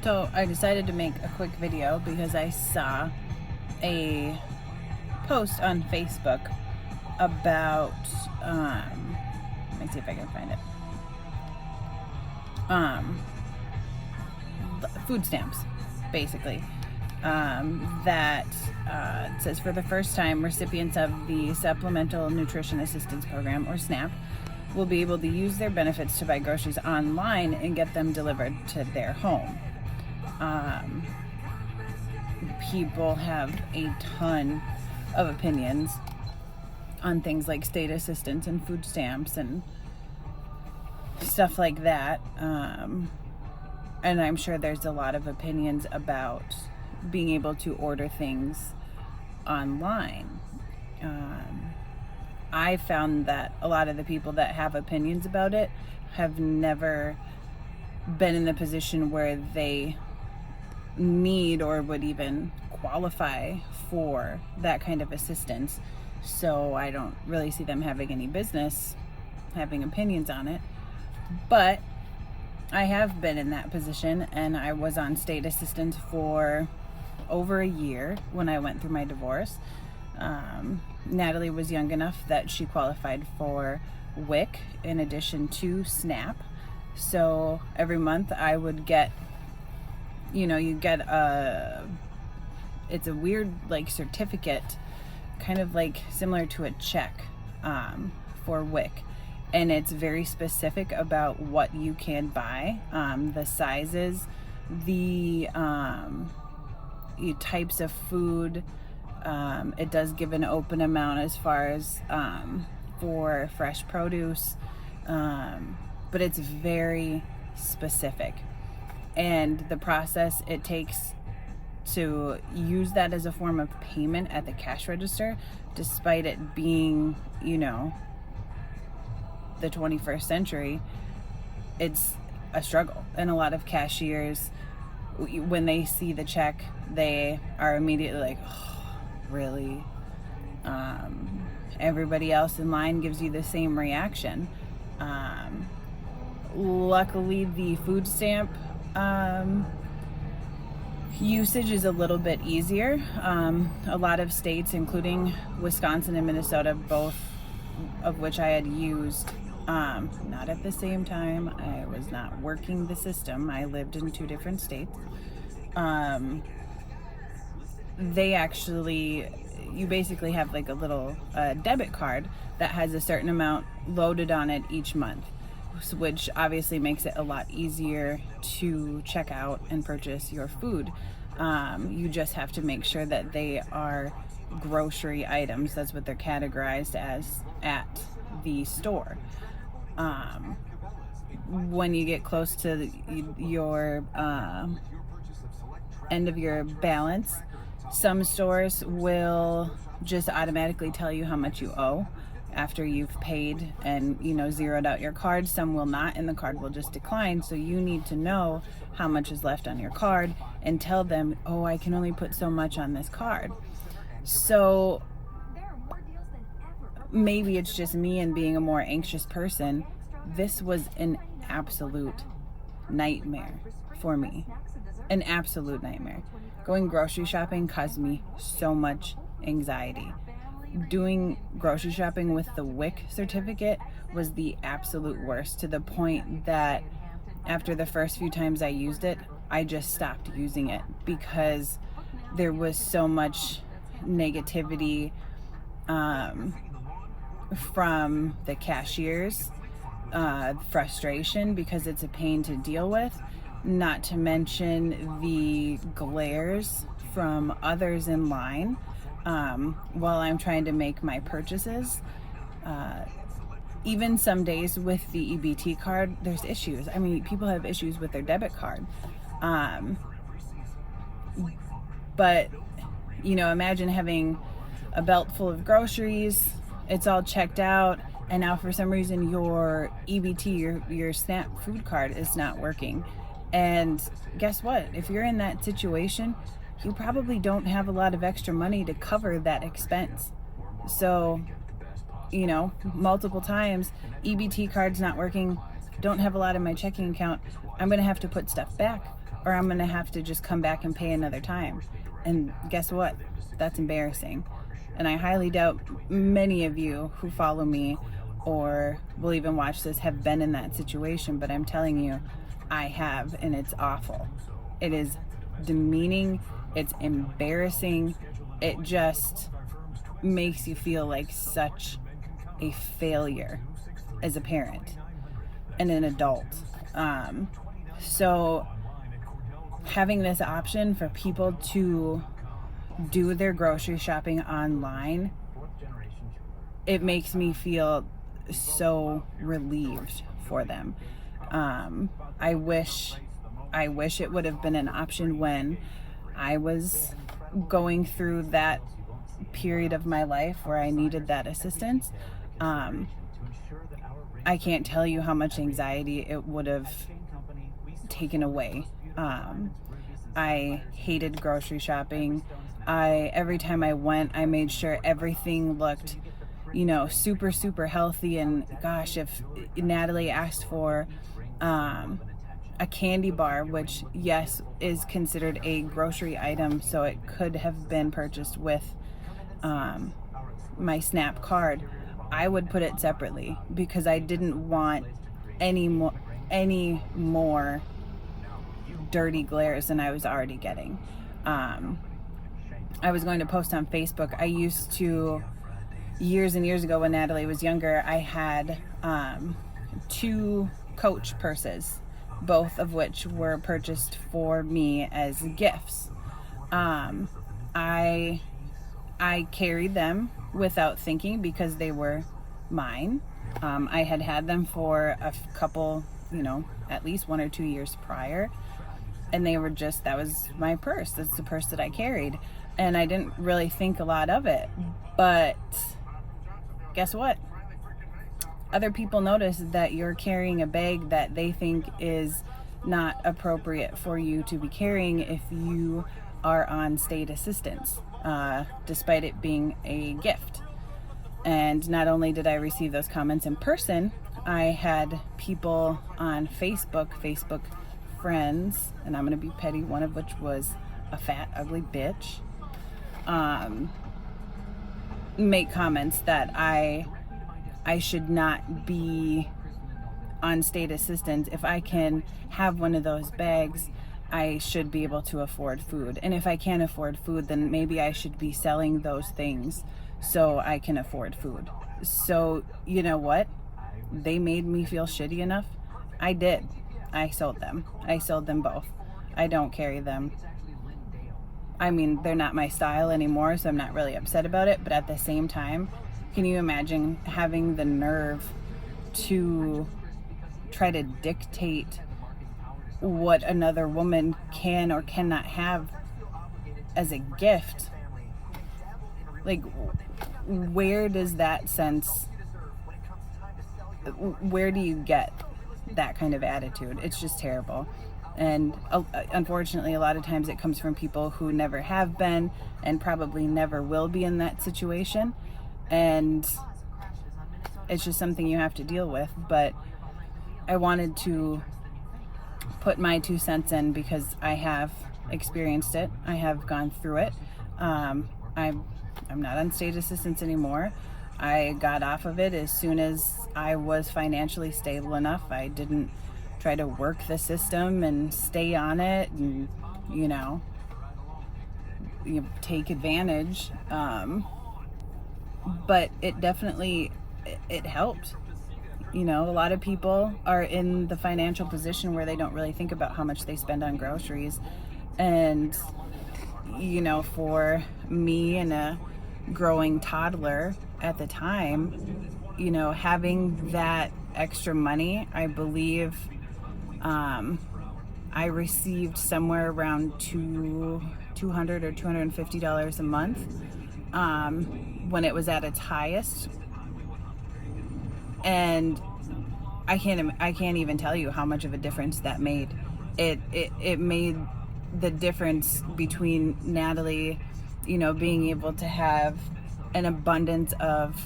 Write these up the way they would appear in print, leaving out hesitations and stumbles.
So I decided to make a quick video because I saw a post on Facebook about, let me see if I can find it, food stamps, basically, that it says for the first time, recipients of the Supplemental Nutrition Assistance Program, or SNAP, will be able to use their benefits to buy groceries online and get them delivered to their home. People have a ton of opinions on things like state assistance and food stamps and stuff like that. And I'm sure there's a lot of opinions about being able to order things online. I found that a lot of the people that have opinions about it have never been in the position where they need or would even qualify for that kind of assistance. So I don't really see them having any business having opinions on it. But I have been in that position, and I was on state assistance for over a year when I went through my divorce. Natalie was young enough that she qualified for WIC in addition to SNAP. So every month I would get, you get it's a weird like certificate, kind of like similar to a check for WIC. And it's very specific about what you can buy, the sizes, the types of food. It does give an open amount as far as for fresh produce, but it's very specific. And the process it takes to use that as a form of payment at the cash register, despite it being, the 21st century, it's a struggle. And a lot of cashiers, when they see the check, they are immediately like, oh, really? Everybody else in line gives you the same reaction. Luckily, the food stamp usage is a little bit easier. A lot of states, including Wisconsin and Minnesota, both of which I had used, not at the same time. I was not working the system. I lived in two different states. They actually, you basically have like a little debit card that has a certain amount loaded on it each month, which obviously makes it a lot easier to check out and purchase your food. You just have to make sure that they are grocery items. That's what they're categorized as at the store. When you get close to your end of your balance, some stores will just automatically tell you how much you owe after you've paid and zeroed out your card. Some will not, and the card will just decline. So you need to know how much is left on your card and tell them, oh, I can only put so much on this card. So maybe it's just me and being a more anxious person. This was an absolute nightmare for me. An absolute nightmare. Going grocery shopping caused me so much anxiety. Doing grocery shopping with the WIC certificate was the absolute worst, to the point that after the first few times I used it, I just stopped using it because there was so much negativity from the cashiers, frustration because it's a pain to deal with, not to mention the glares from others in line while I'm trying to make my purchases. Even some days with the EBT card, there's issues. I mean, people have issues with their debit card. But, imagine having a belt full of groceries, it's all checked out, and now for some reason your EBT, your SNAP food card is not working. And guess what? If you're in that situation, you probably don't have a lot of extra money to cover that expense. So, multiple times, EBT card's not working, don't have a lot in my checking account, I'm going to have to put stuff back, or I'm going to have to just come back and pay another time. And guess what? That's embarrassing. And I highly doubt many of you who follow me or will even watch this have been in that situation, but I'm telling you, I have, and it's awful. It is demeaning. It's embarrassing. It just makes you feel like such a failure as a parent and an adult. So having this option for people to do their grocery shopping online, it makes me feel so relieved for them. I wish it would have been an option when I was going through that period of my life where I needed that assistance. I can't tell you how much anxiety it would have taken away. I hated grocery shopping. Every time I went, I made sure everything looked, super, super healthy. And gosh, if Natalie asked for a candy bar, which yes, is considered a grocery item, so it could have been purchased with my SNAP card, I would put it separately because I didn't want any more dirty glares than I was already getting. I was going to post on Facebook. I used to, years and years ago when Natalie was younger, I had 2 Coach purses, both of which were purchased for me as gifts. I carried them without thinking because they were mine. I had them for a couple, at least 1 or 2 years prior, and they were just, that was my purse. That's the purse that I carried, and I didn't really think a lot of it. But guess what? Other people notice that you're carrying a bag that they think is not appropriate for you to be carrying if you are on state assistance, despite it being a gift. And not only did I receive those comments in person, I had people on Facebook friends, and I'm going to be petty, one of which was a fat, ugly bitch, make comments that I should not be on state assistance. If I can have one of those bags, I should be able to afford food. And if I can't afford food, then maybe I should be selling those things so I can afford food. So, you know what? They made me feel shitty enough. I did. I sold them. I sold them both. I don't carry them. I mean, they're not my style anymore, so I'm not really upset about it. But at the same time, can you imagine having the nerve to try to dictate what another woman can or cannot have as a gift? Like, where does that sense, where do you get that kind of attitude? It's just terrible. And unfortunately, a lot of times it comes from people who never have been and probably never will be in that situation. And it's just something you have to deal with. But I wanted to put my 2 cents in because I have experienced it. I have gone through it. I'm not on state assistance anymore. I got off of it as soon as I was financially stable enough. I didn't try to work the system and stay on it and, take advantage. But it definitely, it helped. A lot of people are in the financial position where they don't really think about how much they spend on groceries. And, for me and a growing toddler at the time, having that extra money, I believe I received somewhere around $200 or $250 a month when it was at its highest. And I can't even tell you how much of a difference that made. It made the difference between Natalie, being able to have an abundance of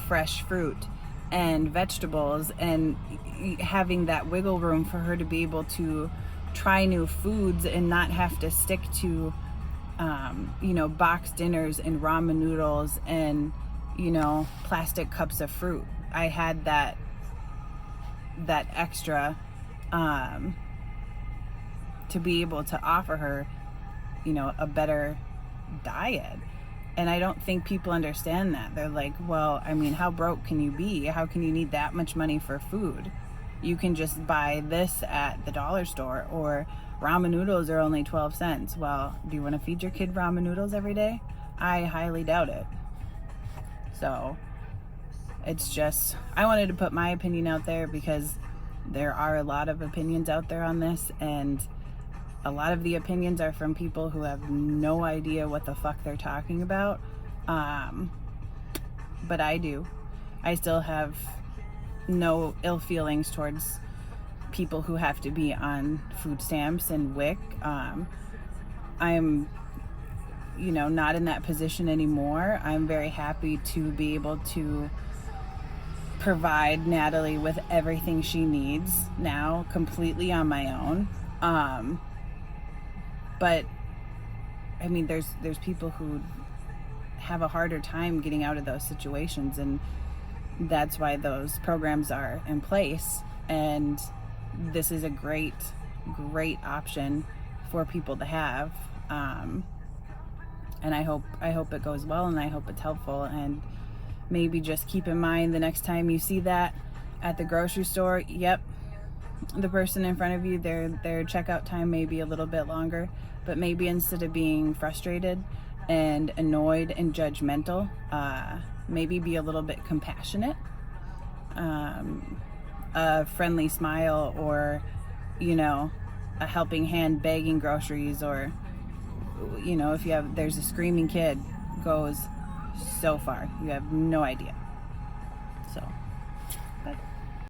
fresh fruit and vegetables, and having that wiggle room for her to be able to try new foods and not have to stick to box dinners and ramen noodles and plastic cups of fruit. I had that extra to be able to offer her a better diet. And I don't think people understand that. They're like, well, I mean, how broke can you be? How can you need that much money for food? You can just buy this at the dollar store, or ramen noodles are only 12 cents. Well, do you want to feed your kid ramen noodles every day? I highly doubt it. So it's just, I wanted to put my opinion out there because there are a lot of opinions out there on this, and a lot of the opinions are from people who have no idea what the fuck they're talking about. But I do. I still have no ill feelings towards people who have to be on food stamps and WIC. I'm not in that position anymore. I'm very happy to be able to provide Natalie with everything she needs now, completely on my own. But I mean, there's people who have a harder time getting out of those situations, and that's why those programs are in place. And this is a great option for people to have. And I hope it goes well, and I hope it's helpful. And maybe just keep in mind the next time you see that at the grocery store, yep, the person in front of you, their checkout time may be a little bit longer, but maybe instead of being frustrated and annoyed and judgmental, maybe be a little bit compassionate. A friendly smile, or a helping hand bagging groceries, or if there's a screaming kid, goes so far. You have no idea. So, bye.